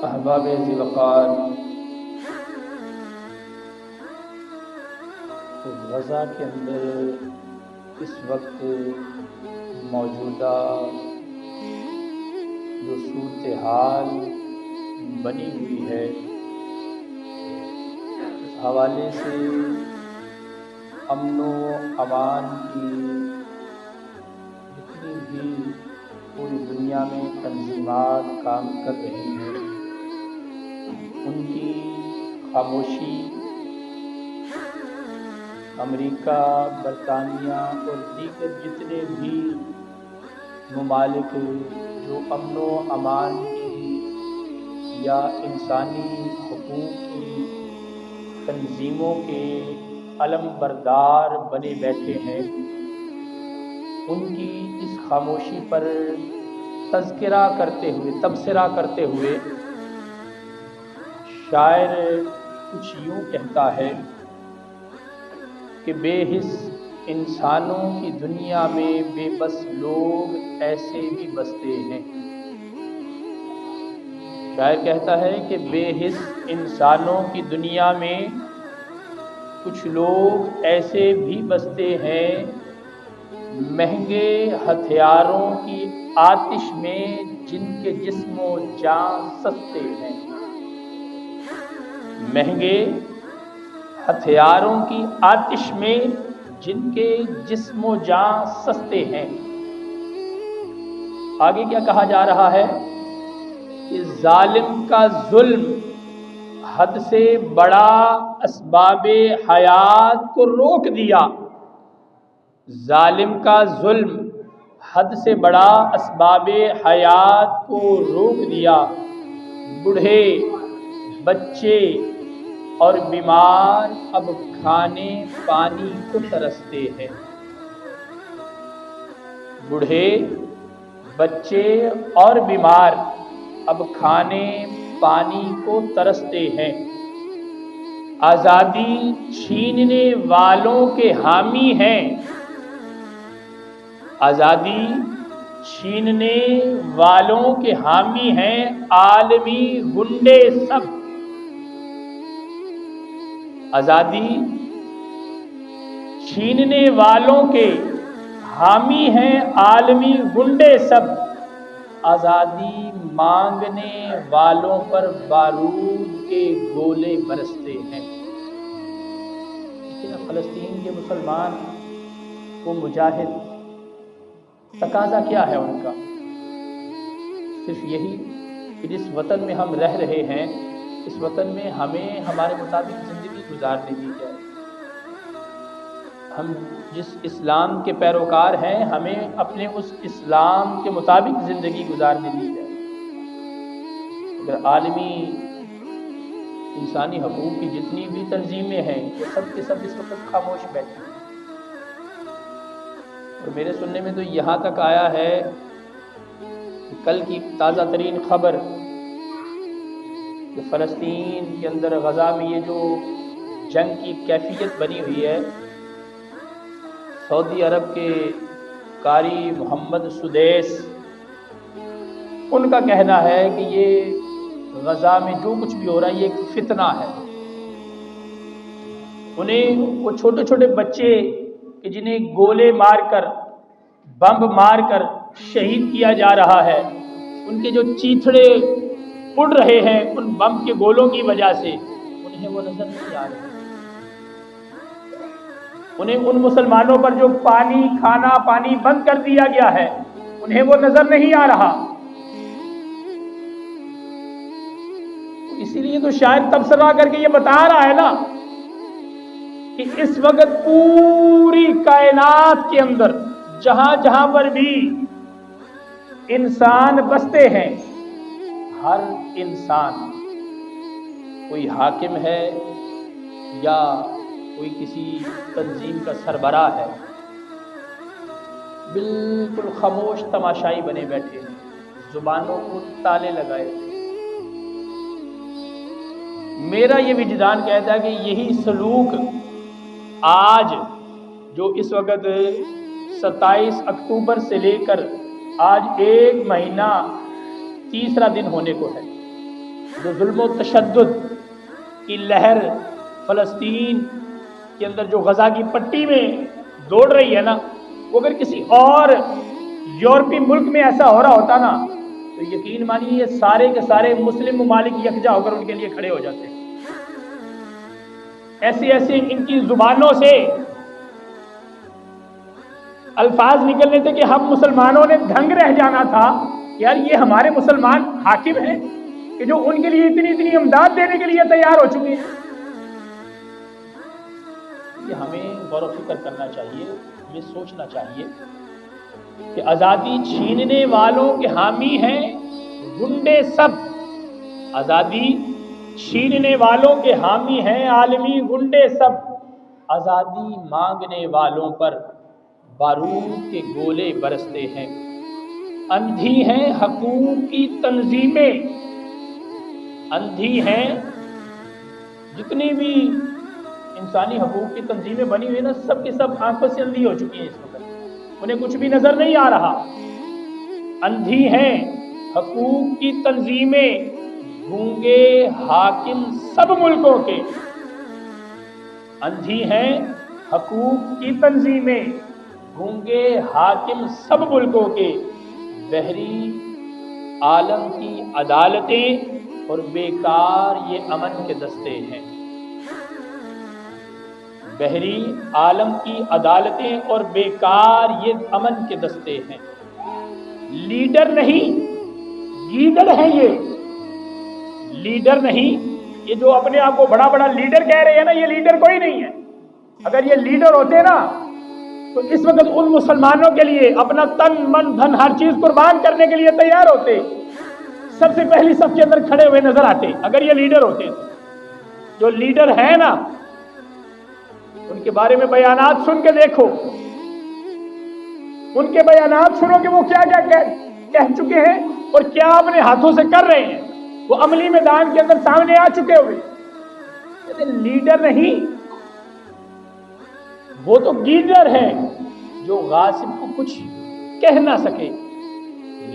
احباب ذی وقار، غزہ کے اندر اس وقت موجودہ جو صورتحال بنی ہوئی ہے، اس حوالے سے امن و امان کی جتنی بھی پوری دنیا میں تنظیمات کام کر رہی ہیں، ان کی خاموشی امریکہ، برطانیہ اور دیگر جتنے بھی ممالک جو امن و امان کی یا انسانی حقوق کی تنظیموں کے علم بردار بنے بیٹھے ہیں، ان کی اس خاموشی پر تذکرہ کرتے ہوئے، تبصرہ کرتے ہوئے شاعر کچھ یوں کہتا ہے کہ بے حس انسانوں کی دنیا میں بے بس لوگ ایسے بھی بستے ہیں۔ شاعر کہتا ہے کہ بے حس انسانوں کی دنیا میں کچھ لوگ ایسے بھی بستے ہیں، مہنگے ہتھیاروں کی آتش میں جن کے جسم و جان سستے ہیں۔ مہنگے ہتھیاروں کی آتش میں جن کے جسم و جان سستے ہیں۔ آگے کیا کہا جا رہا ہے کہ ظالم کا ظلم حد سے بڑا اسباب حیات کو روک دیا۔ ظالم کا ظلم حد سے بڑا اسباب حیات کو روک دیا۔ بوڑھے، بچے اور بیمار اب کھانے پانی کو ترستے ہیں۔ بوڑھے، بچے اور بیمار اب کھانے پانی کو ترستے ہیں۔ آزادی چھیننے والوں کے حامی ہیں۔ آزادی چھیننے والوں کے حامی ہیں عالمی گنڈے سب۔ آزادی چھیننے والوں کے حامی ہیں عالمی گنڈے سب۔ آزادی مانگنے والوں پر بارود کے گولے برستے ہیں۔ لیکن فلسطین کے مسلمان، وہ مجاہد، تقاضا کیا ہے ان کا؟ صرف یہی کہ جس وطن میں ہم رہ رہے ہیں، اس وطن میں ہمیں ہمارے مطابق زندگی گزارنے دی جائے۔ ہم جس اسلام کے پیروکار ہیں، ہمیں اپنے اس اسلام کے مطابق زندگی گزارنے دی جائے۔ اگر عالمی انسانی حقوق کی جتنی بھی تنظیمیں ہیں، وہ سب کے سب اس وقت خاموش بیٹھے ہیں۔ اور میرے سننے میں تو یہاں تک آیا ہے کہ کل کی تازہ ترین خبر کہ فلسطین کے اندر غزہ میں یہ جو جنگ کی کیفیت بنی ہوئی ہے، سعودی عرب کے قاری محمد سدیس، ان کا کہنا ہے کہ یہ غزہ میں جو کچھ بھی ہو رہا ہے یہ ایک فتنہ ہے۔ انہیں وہ چھوٹے چھوٹے بچے کہ جنہیں گولے مار کر، بم مار کر شہید کیا جا رہا ہے، ان کے جو چیتھڑے اڑ رہے ہیں ان بم کے گولوں کی وجہ سے، انہیں وہ نظر نہیں آ رہے۔ انہیں ان مسلمانوں پر جو پانی، کھانا پانی بند کر دیا گیا ہے، انہیں وہ نظر نہیں آ رہا۔ اسی لیے تو شاید تبصرہ کر کے یہ بتا رہا ہے نا کہ اس وقت پوری کائنات کے اندر جہاں جہاں پر بھی انسان بستے ہیں، ہر انسان، کوئی حاکم ہے یا کوئی کسی تنظیم کا سربراہ ہے، بالکل خاموش تماشائی بنے بیٹھے ہیں، زبانوں کو تالے لگائے ہوئے۔ میرا یہ وجدان کہتا ہے کہ یہی سلوک آج جو اس وقت 27 اکتوبر سے لے کر آج 1 مہینہ تیسرا دن ہونے کو ہے، جو ظلم و تشدد کی لہر فلسطین کے اندر جو غزہ کی پٹی میں دوڑ رہی ہے نا، وہ اگر کسی اور یورپی ملک میں ایسا ہو رہا ہوتا نا تو یقین مانیے یہ سارے کے سارے مسلم ممالک یکجا ہو کر ان کے لیے کھڑے ہو جاتے. ایسے ایسے ان کی زبانوں سے الفاظ نکلنے تھے کہ ہم مسلمانوں نے دھنگ رہ جانا تھا. یار یہ ہمارے مسلمان حاکم ہیں کہ جو ان کے لیے اتنی امداد دینے کے لیے تیار ہو چکے ہیں. یہ ہمیں غور و فکر کرنا چاہیے، ہمیں سوچنا چاہیے کہ آزادی چھیننے والوں کے حامی ہیں گنڈے سب. آزادی چھیننے والوں کے حامی ہیں عالمی گنڈے سب. آزادی مانگنے والوں پر بارود کے گولے برستے ہیں. اندھی ہیں حقوق کی تنظیمیں، اندھی ہیں جتنی بھی انسانی حقوق کی تنظیمیں بنی ہوئی نا، سب کی سب آنکھوں سے اندھی ہو چکی ہیں. اس وقت انہیں کچھ بھی نظر نہیں آ رہا. اندھی ہیں حقوق کی تنظیمیں، گونگے حاکم سب ملکوں کے. اندھی ہیں حقوق کی تنظیمیں، گونگے حاکم سب ملکوں کے. بحری عالم کی عدالتیں اور بیکار یہ امن کے دستے ہیں. بحری عالم کی عدالتیں اور بیکار یہ امن کے دستے ہیں. لیڈر نہیں گیدڑ ہیں یہ. لیڈر نہیں، یہ جو اپنے آپ کو بڑا بڑا لیڈر کہہ رہے ہیں نا، یہ لیڈر کوئی نہیں ہے. اگر یہ لیڈر ہوتے نا تو اس وقت ان مسلمانوں کے لیے اپنا تن من دھن ہر چیز قربان کرنے کے لیے تیار ہوتے. سب سے پہلی صف کے اندر کھڑے ہوئے نظر آتے اگر یہ لیڈر ہوتے. جو لیڈر ہیں نا ان کے بارے میں بیانات سن کے دیکھو، ان کے بیانات سنو کہ وہ کیا کیا کہہ چکے ہیں اور کیا اپنے ہاتھوں سے کر رہے ہیں. وہ عملی میدان کے اندر سامنے آ چکے ہوئے. لیکن لیڈر نہیں، وہ تو گیدڑ ہے جو غاصب کو کچھ کہہ نہ سکے.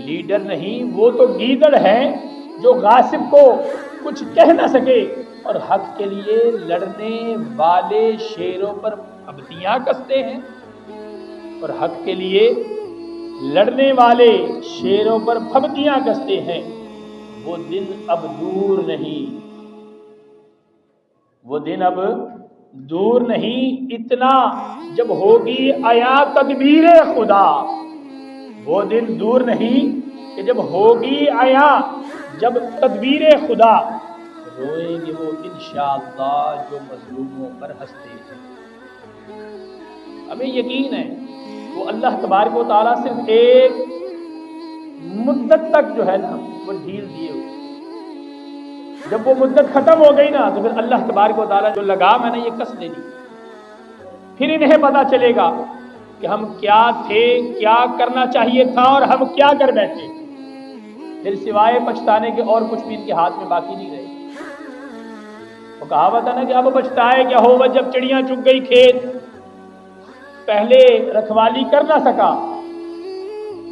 لیڈر نہیں، وہ تو گیدڑ ہے جو غاصب کو کچھ کہہ نہ سکے اور حق کے لیے لڑنے والے شیروں پر پھبتیاں کستے ہیں. اور حق کے لیے لڑنے والے شیروں پر پھبتیاں کستے ہیں. وہ دن اب دور نہیں، وہ دن اب دور نہیں، اتنا جب ہوگی آیا تدبیر خدا. وہ دن دور نہیں کہ جب ہوگی آیا جب تدبیر خدا. روئیں گے وہ انشاءاللہ جو مظلوموں پر ہنستے ہیں. ہمیں یقین ہے وہ اللہ تبارک و تعالیٰ صرف ایک مدت تک جو ہے نا وہ ڈھیل دیے ہوئے. جب وہ مدت ختم ہو گئی نا تو پھر اللہ تبارک و تعالیٰ جو لگام ہے نا یہ کس دے دی. پھر انہیں پتا چلے گا کہ ہم کیا تھے، کیا کرنا چاہیے تھا اور ہم کیا کر بیٹھے. پھر سوائے پچھتانے کے اور کچھ بھی ان کے ہاتھ میں باقی نہیں رہے. وہ کہاوت ہے نا کہ اب پچھتائے کیا ہو جب چڑیاں چگ گئی کھیت. پہلے رکھوالی کر نہ سکا،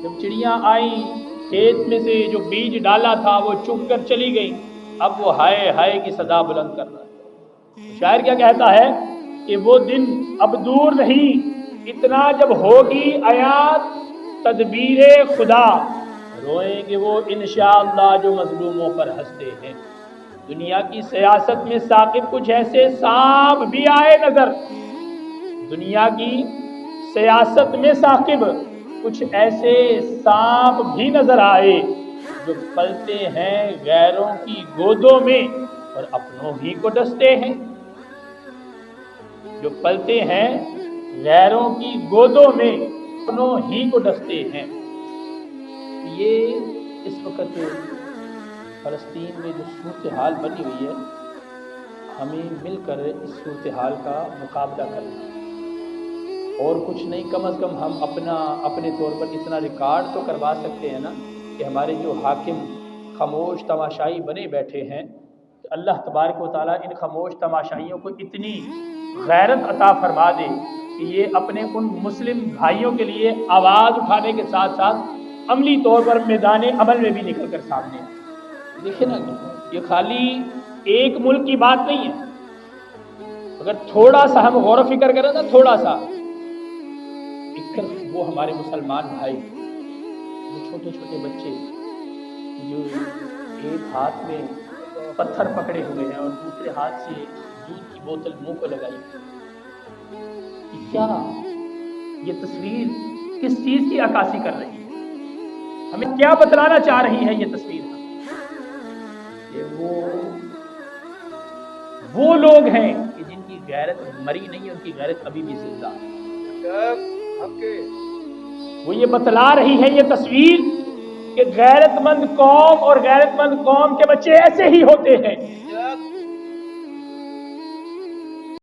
جب چڑیاں آئیں کھیت میں سے جو بیج ڈالا تھا وہ چگ کر چلی گئی. اب وہ ہائے ہائے کی صدا بلند کر رہا ہے. شاعر کیا کہتا ہے کہ وہ دن اب دور نہیں، اتنا جب ہوگی آیات تدبیر خدا. روئیں گے وہ انشاءاللہ جو مظلوموں پر ہنستے ہیں. دنیا کی سیاست میں ثاقب کچھ ایسے سانپ بھی آئے نظر. دنیا کی سیاست میں ثاقب کچھ ایسے سانپ بھی نظر آئے جو پلتے ہیں غیروں کی گودوں میں اور اپنوں ہی کو ڈستے ہیں. جو پلتے ہیں غیروں کی گودوں میں اپنوں ہی کو ڈستے ہیں. یہ اس وقت فلسطین میں جو صورتحال بنی ہوئی ہے، ہمیں مل کر اس صورتحال کا مقابلہ کرنا ہے. اور کچھ نہیں، کم از کم ہم اپنے طور پر اتنا ریکارڈ تو کروا سکتے ہیں نا کہ ہمارے جو حاکم خاموش تماشائی بنے بیٹھے ہیں، کہ اللہ تبارک و تعالیٰ ان خاموش تماشائیوں کو اتنی غیرت عطا فرما دے کہ یہ اپنے ان مسلم بھائیوں کے لیے آواز اٹھانے کے ساتھ ساتھ عملی طور پر میدان عمل میں بھی نکل کر سامنے آئے. دیکھیں نا یہ خالی ایک ملک کی بات نہیں ہے، اگر تھوڑا سا ہم غور و فکر کریں نا، تھوڑا سا ایک طرف وہ ہمارے مسلمان بھائی، وہ چھوٹے چھوٹے بچے جو ایک ہاتھ میں پتھر پکڑے ہوئے ہیں اور دوسرے ہاتھ سے دودھ کی بوتل منہ کو لگائی، کیا یہ تصویر کس چیز کی عکاسی کر رہی ہے؟ ہمیں کیا بتلانا چاہ رہی ہے یہ تصویر؟ کہ وہ لوگ ہیں کہ جن کی غیرت مری نہیں ہے، ان کی غیرت ابھی بھی زندہ ہے۔ وہ یہ بتلا رہی ہے یہ تصویر کہ غیرت مند قوم اور غیرت مند قوم کے بچے ایسے ہی ہوتے ہیں۔